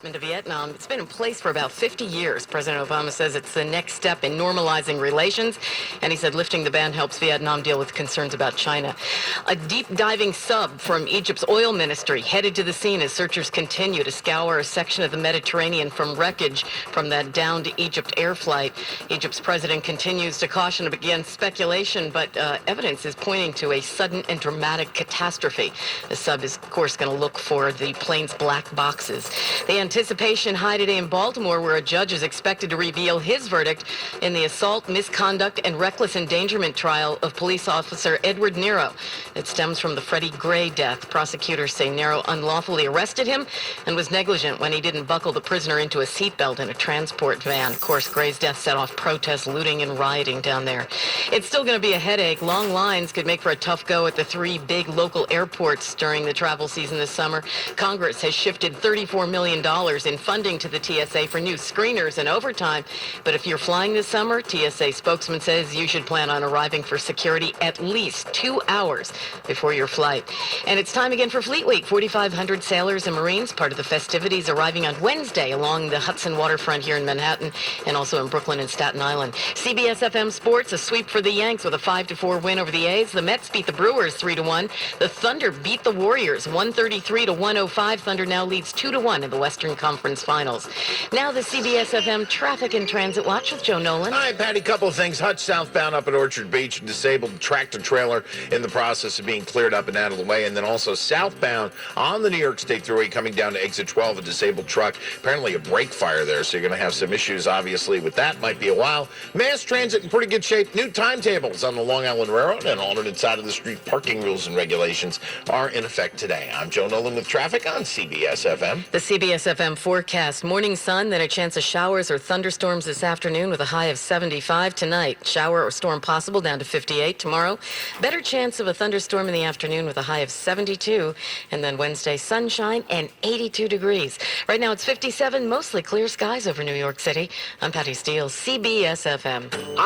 To Vietnam. It's been in place for about 50 years. President Obama says it's the next step in normalizing relations, and he said lifting the ban helps Vietnam deal with concerns about China. A deep-diving sub from Egypt's oil ministry headed to the scene as searchers continue to scour a section of the Mediterranean from wreckage from that downed Egypt air flight. Egypt's president continues to caution against speculation, but evidence is pointing to a sudden and dramatic catastrophe. The sub is, of course, going to look for the plane's black boxes. The anticipation high today in Baltimore, where a judge is expected to reveal his verdict in the assault, misconduct, and reckless endangerment trial of police officer Edward Nero. It stems from the Freddie Gray death. Prosecutors say Nero unlawfully arrested him and was negligent when he didn't buckle the prisoner into a seatbelt in a transport van. Of course, Gray's death set off protests, looting, and rioting down there. It's still going to be a headache. Long lines could make for a tough go at the three big local airports during the travel season this summer. Congress has shifted $34 million in funding to the TSA for new screeners and overtime. But if you're flying this summer, TSA spokesman says you should plan on arriving for security at least 2 hours before your flight. And it's time again for Fleet Week. 4,500 sailors and Marines, part of the festivities, arriving on Wednesday along the Hudson waterfront here in Manhattan and also in Brooklyn and Staten Island. CBS FM Sports, a sweep for the Yanks with a 5-4 win over the A's. The Mets beat the Brewers 3-1. The Thunder beat the Warriors 133-105. Thunder now leads 2-1 in the Western Conference Finals. Now the CBS FM Traffic and Transit Watch with Joe Nolan. Hi, Patty. Couple of things. Hutch southbound up at Orchard Beach, disabled tractor trailer in the process of being cleared up and out of the way. And then also southbound on the New York State Thruway coming down to exit 12, a disabled truck. Apparently a brake fire there, so you're going to have some issues, obviously, with that. Might be a while. Mass transit in pretty good shape. New timetables on the Long Island Railroad and alternate side of the street parking rules and regulations are in effect today. I'm Joe Nolan with traffic on CBS FM. The CBS FM forecast. Morning sun, then a chance of showers or thunderstorms this afternoon with a high of 75 tonight. Shower or storm possible down to 58 tomorrow. Better chance of a thunderstorm in the afternoon with a high of 72. And then Wednesday, sunshine and 82 degrees. Right now it's 57, mostly clear skies over New York City. I'm Patty Steele, CBS FM.